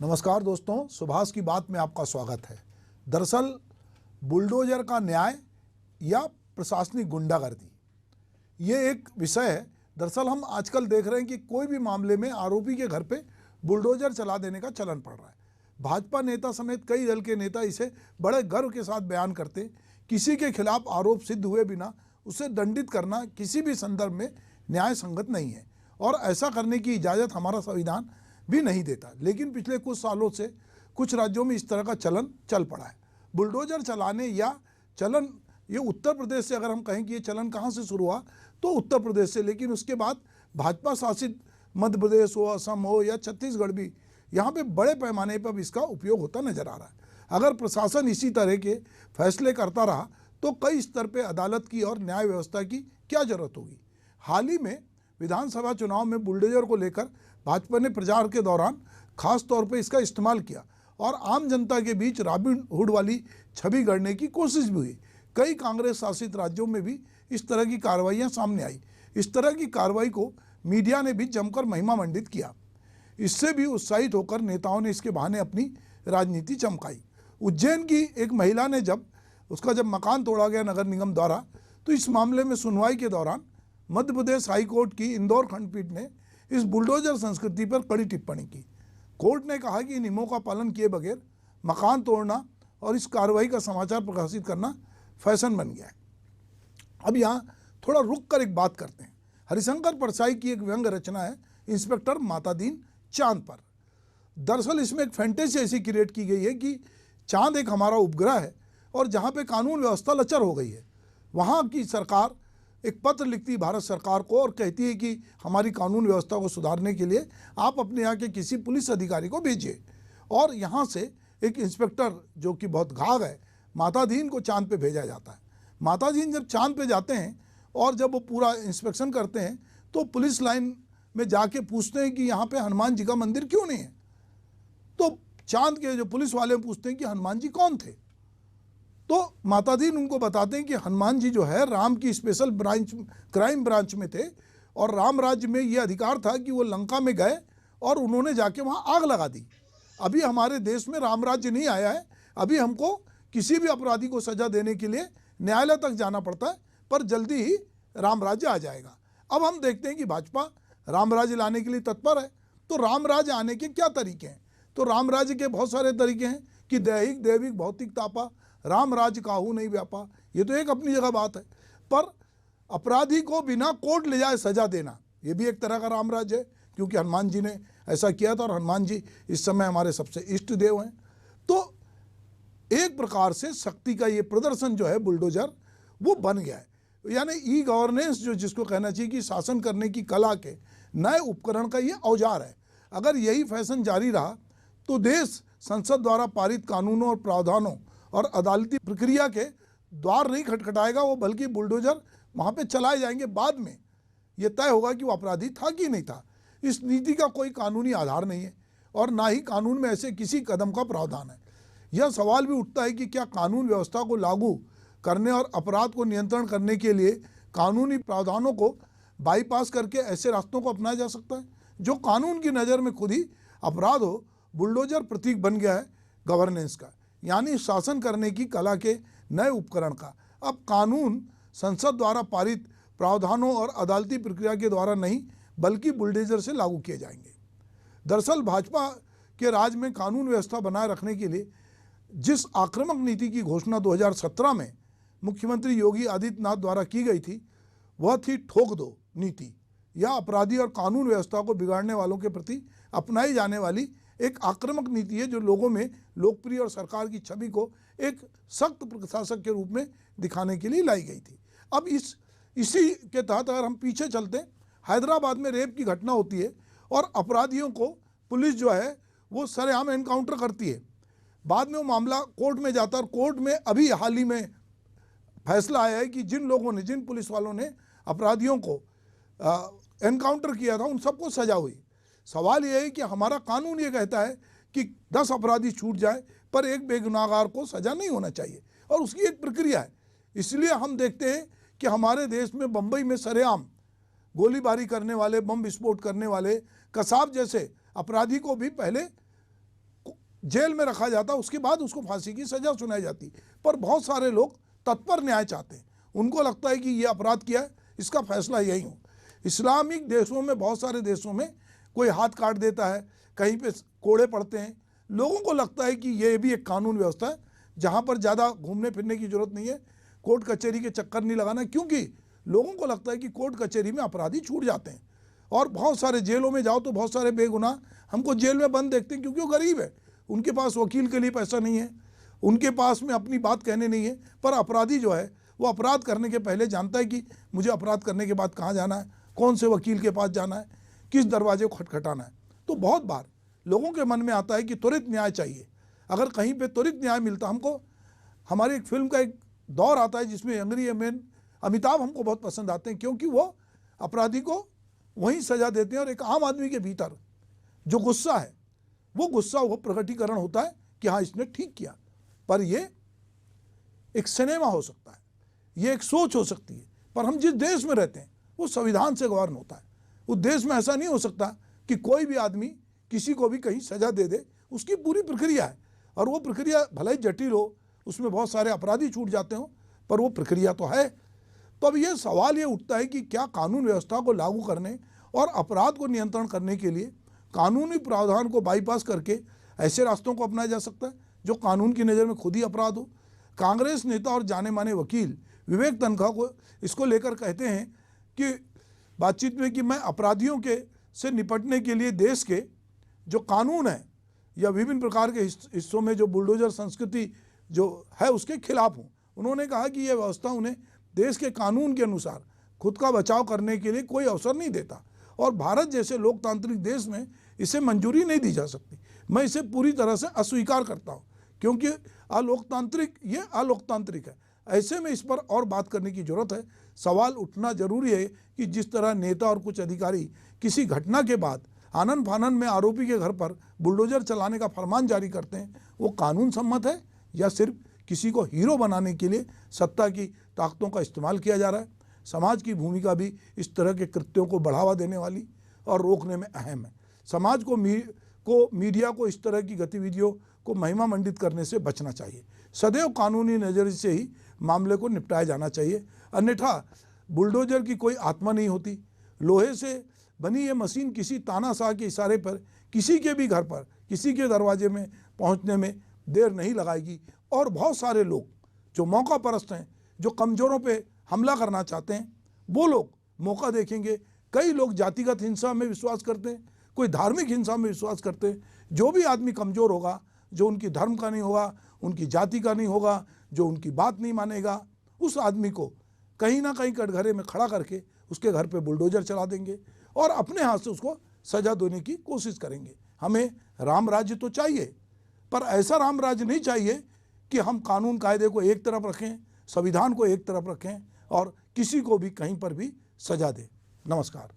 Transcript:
नमस्कार दोस्तों, सुभाष की बात में आपका स्वागत है। दरअसल बुलडोजर का न्याय या प्रशासनिक गुंडागर्दी, ये एक विषय है। दरअसल हम आजकल देख रहे हैं कि कोई भी मामले में आरोपी के घर पे बुलडोजर चला देने का चलन पड़ रहा है। भाजपा नेता समेत कई दल के नेता इसे बड़े गर्व के साथ बयान करते हैं। किसी के खिलाफ आरोप सिद्ध हुए बिना उसे दंडित करना किसी भी संदर्भ में न्याय संगत नहीं है और ऐसा करने की इजाज़त हमारा संविधान भी नहीं देता। लेकिन पिछले कुछ सालों से कुछ राज्यों में इस तरह का चलन चल पड़ा है। बुलडोजर चलाने या चलन, ये उत्तर प्रदेश से, अगर हम कहें कि ये चलन कहाँ से शुरू हुआ तो उत्तर प्रदेश से, लेकिन उसके बाद भाजपा शासित मध्य प्रदेश हो, असम हो या छत्तीसगढ़ भी, यहाँ पे बड़े पैमाने पर इसका उपयोग होता नजर आ रहा है। अगर प्रशासन इसी तरह के फैसले करता रहा तो कई स्तर पर अदालत की और न्याय व्यवस्था की क्या जरूरत होगी। हाल ही में विधानसभा चुनाव में बुलडोजर को लेकर भाजपा ने प्रचार के दौरान खास तौर पर इसका इस्तेमाल किया और आम जनता के बीच रॉबिन हुड वाली छवि गढ़ने की कोशिश भी हुई। कई कांग्रेस शासित राज्यों में भी इस तरह की कार्रवाइयां सामने आई। इस तरह की कार्रवाई को मीडिया ने भी जमकर महिमा मंडित किया। इससे भी उत्साहित होकर नेताओं ने इसके बहाने अपनी राजनीति चमकाई। उज्जैन की एक महिला ने जब मकान तोड़ा गया नगर निगम द्वारा, तो इस मामले में सुनवाई के दौरान मध्य प्रदेश हाई कोर्ट की इंदौर खंडपीठ ने इस बुलडोजर संस्कृति पर कड़ी टिप्पणी की। कोर्ट ने कहा कि नियमों का पालन किए बगैर मकान तोड़ना और इस कार्रवाई का समाचार प्रकाशित करना फैशन बन गया है। अब यहाँ थोड़ा रुक कर एक बात करते हैं। हरिशंकर परसाई की एक व्यंग्य रचना है इंस्पेक्टर मातादीन चांद पर। दरअसल इसमें एक फैंटेसी ऐसी क्रिएट की गई है कि चांद एक हमारा उपग्रह है और जहाँ पे कानून व्यवस्था लचर हो गई है, वहाँ की सरकार एक पत्र लिखती भारत सरकार को और कहती है कि हमारी कानून व्यवस्था को सुधारने के लिए आप अपने यहाँ के किसी पुलिस अधिकारी को भेजिए। और यहाँ से एक इंस्पेक्टर जो कि बहुत घाघ है, मातादीन को चांद पे भेजा जाता है। मातादीन जब चांद पे जाते हैं और जब वो पूरा इंस्पेक्शन करते हैं तो पुलिस लाइन में जाके पूछते हैं कि यहाँ पे हनुमान जी का मंदिर क्यों नहीं है। तो चांद के जो पुलिस वाले पूछते हैं कि हनुमान जी कौन थे, तो मातादीन उनको बताते हैं कि हनुमान जी जो है राम की स्पेशल ब्रांच, क्राइम ब्रांच में थे और राम राज्य में ये अधिकार था कि वो लंका में गए और उन्होंने जाके वहाँ आग लगा दी। अभी हमारे देश में राम राज्य नहीं आया है, अभी हमको किसी भी अपराधी को सजा देने के लिए न्यायालय तक जाना पड़ता है, पर जल्दी ही राम राज्य आ जाएगा। अब हम देखते हैं कि भाजपा राम राज्य लाने के लिए तत्पर है। तो राम राज्य आने के क्या तरीके हैं? तो राम राज्य के बहुत सारे तरीके हैं कि दैहिक दैविक भौतिक तापा राम राज्य काहू नहीं व्यापा, ये तो एक अपनी जगह बात है। पर अपराधी को बिना कोर्ट ले जाए सजा देना, ये भी एक तरह का राम राज्य है, क्योंकि हनुमान जी ने ऐसा किया था और हनुमान जी इस समय हमारे सबसे इष्ट देव हैं। तो एक प्रकार से शक्ति का ये प्रदर्शन जो है बुलडोजर वो बन गया है। यानी ई गवर्नेंस जो जिसको कहना चाहिए कि शासन करने की कला के नए उपकरण का ये औजार है। अगर यही फैशन जारी रहा तो देश संसद द्वारा पारित कानूनों और प्रावधानों और अदालती प्रक्रिया के द्वार नहीं खटखटाएगा वो, बल्कि बुलडोजर वहाँ पे चलाए जाएंगे। बाद में ये तय होगा कि वो अपराधी था कि नहीं था। इस नीति का कोई कानूनी आधार नहीं है और ना ही कानून में ऐसे किसी कदम का प्रावधान है। यह सवाल भी उठता है कि क्या कानून व्यवस्था को लागू करने और अपराध को नियंत्रण करने के लिए कानूनी प्रावधानों को बाईपास करके ऐसे रास्तों को अपनाया जा सकता है जो कानून की नज़र में खुद ही अपराध हो। बुलडोजर प्रतीक बन गया है गवर्नेंस का, यानी शासन करने की कला के नए उपकरण का। अब कानून संसद द्वारा पारित प्रावधानों और अदालती प्रक्रिया के द्वारा नहीं बल्कि बुलडोजर से लागू किए जाएंगे। दरअसल भाजपा के राज में कानून व्यवस्था बनाए रखने के लिए जिस आक्रामक नीति की घोषणा 2017 में मुख्यमंत्री योगी आदित्यनाथ द्वारा की गई थी वह थी ठोक दो नीति। यह अपराधी और कानून व्यवस्था को बिगाड़ने वालों के प्रति अपनाई जाने वाली एक आक्रामक नीति है जो लोगों में लोकप्रिय और सरकार की छवि को एक सख्त प्रशासक के रूप में दिखाने के लिए लाई गई थी। अब इसी के तहत अगर हम पीछे चलते हैं, हैदराबाद में रेप की घटना होती है और अपराधियों को पुलिस जो है वो सरेआम एनकाउंटर करती है। बाद में वो मामला कोर्ट में जाता है और कोर्ट में अभी हाल ही में फैसला आया है कि जिन पुलिस वालों ने अपराधियों को एनकाउंटर किया था उन सबको सजा हुई। सवाल यह है कि हमारा कानून ये कहता है कि 10 अपराधी छूट जाए पर एक बेगुनाहगार को सजा नहीं होना चाहिए और उसकी एक प्रक्रिया है। इसलिए हम देखते हैं कि हमारे देश में बम्बई में सरेआम गोलीबारी करने वाले, बम विस्फोट करने वाले, कसाब जैसे अपराधी को भी पहले जेल में रखा जाता, उसके बाद उसको फांसी की सजा सुनाई जाती। पर बहुत सारे लोग तत्पर न्याय चाहते हैं, उनको लगता है कि ये अपराध किया है, इसका फैसला यही हो। इस्लामिक देशों में, बहुत सारे देशों में कोई हाथ काट देता है, कहीं पे कोड़े पड़ते हैं, लोगों को लगता है कि ये भी एक कानून व्यवस्था है जहाँ पर ज़्यादा घूमने फिरने की जरूरत नहीं है, कोर्ट कचहरी के चक्कर नहीं लगाना, क्योंकि लोगों को लगता है कि कोर्ट कचहरी में अपराधी छूट जाते हैं। और बहुत सारे जेलों में जाओ तो बहुत सारे बेगुनाह हमको जेल में बंद देखते हैं, क्योंकि वो गरीब है, उनके पास वकील के लिए पैसा नहीं है, उनके पास में अपनी बात कहने नहीं है। पर अपराधी जो है वो अपराध करने के पहले जानता है कि मुझे अपराध करने के बाद कहाँ जाना है, कौन से वकील के पास जाना है, किस दरवाजे को खटखटाना है। तो बहुत बार लोगों के मन में आता है कि त्वरित न्याय चाहिए। अगर कहीं पे त्वरित न्याय मिलता, हमको हमारी एक फिल्म का एक दौर आता है जिसमें एंग्री मैन अमिताभ हमको बहुत पसंद आते हैं, क्योंकि वो अपराधी को वहीं सजा देते हैं और एक आम आदमी के भीतर जो गुस्सा है वो प्रकटीकरण होता है कि हाँ इसने ठीक किया। पर ये एक सिनेमा हो सकता है, ये एक सोच हो सकती है, पर हम जिस देश में रहते हैं वो संविधान से गवर्न होता है। उस देश में ऐसा नहीं हो सकता कि कोई भी आदमी किसी को भी कहीं सजा दे दे, उसकी पूरी प्रक्रिया है, और वो प्रक्रिया भले ही जटिल हो, उसमें बहुत सारे अपराधी छूट जाते हो, पर वो प्रक्रिया तो है। तो अब ये सवाल ये उठता है कि क्या कानून व्यवस्था को लागू करने और अपराध को नियंत्रण करने के लिए कानूनी प्रावधान को बाईपास करके ऐसे रास्तों को अपनाया जा सकता है जो कानून की नज़र में खुद ही अपराध हो। कांग्रेस नेता और जाने माने वकील विवेक तनखा को इसको लेकर कहते हैं कि बातचीत में कि मैं अपराधियों के से निपटने के लिए देश के जो कानून है या विभिन्न प्रकार के हिस्सों में जो बुलडोजर संस्कृति जो है उसके खिलाफ हूँ। उन्होंने कहा कि यह व्यवस्था उन्हें देश के कानून के अनुसार खुद का बचाव करने के लिए कोई अवसर नहीं देता, और भारत जैसे लोकतांत्रिक देश में इसे मंजूरी नहीं दी जा सकती। मैं इसे पूरी तरह से अस्वीकार करता हूँ, क्योंकि ये अलोकतांत्रिक है। ऐसे में इस पर और बात करने की जरूरत है। सवाल उठना जरूरी है कि जिस तरह नेता और कुछ अधिकारी किसी घटना के बाद आनन फानन में आरोपी के घर पर बुलडोजर चलाने का फरमान जारी करते हैं, वो कानून सम्मत है या सिर्फ किसी को हीरो बनाने के लिए सत्ता की ताकतों का इस्तेमाल किया जा रहा है। समाज की भूमिका भी इस तरह के कृत्यों को बढ़ावा देने वाली और रोकने में अहम है। समाज को मीडिया को इस तरह की गतिविधियों को महिमा मंडित करने से बचना चाहिए। सदैव कानूनी नज़रिए से ही मामले को निपटाया जाना चाहिए, अन्यथा बुलडोजर की कोई आत्मा नहीं होती। लोहे से बनी ये मशीन किसी तानाशाह के इशारे पर किसी के भी घर पर, किसी के दरवाजे में पहुंचने में देर नहीं लगाएगी। और बहुत सारे लोग जो मौका परस्त हैं, जो कमज़ोरों पे हमला करना चाहते हैं, वो लोग मौका देखेंगे। कई लोग जातिगत हिंसा में विश्वास करते हैं, कोई धार्मिक हिंसा में विश्वास करते हैं। जो भी आदमी कमज़ोर होगा, जो उनकी धर्म का नहीं होगा, उनकी जाति का नहीं होगा, जो उनकी बात नहीं मानेगा, उस आदमी को कहीं ना कहीं कटघरे में खड़ा करके उसके घर पे बुलडोजर चला देंगे और अपने हाथ से उसको सजा देने की कोशिश करेंगे। हमें राम राज्य तो चाहिए, पर ऐसा राम राज्य नहीं चाहिए कि हम कानून कायदे को एक तरफ रखें, संविधान को एक तरफ रखें और किसी को भी कहीं पर भी सजा दें। नमस्कार।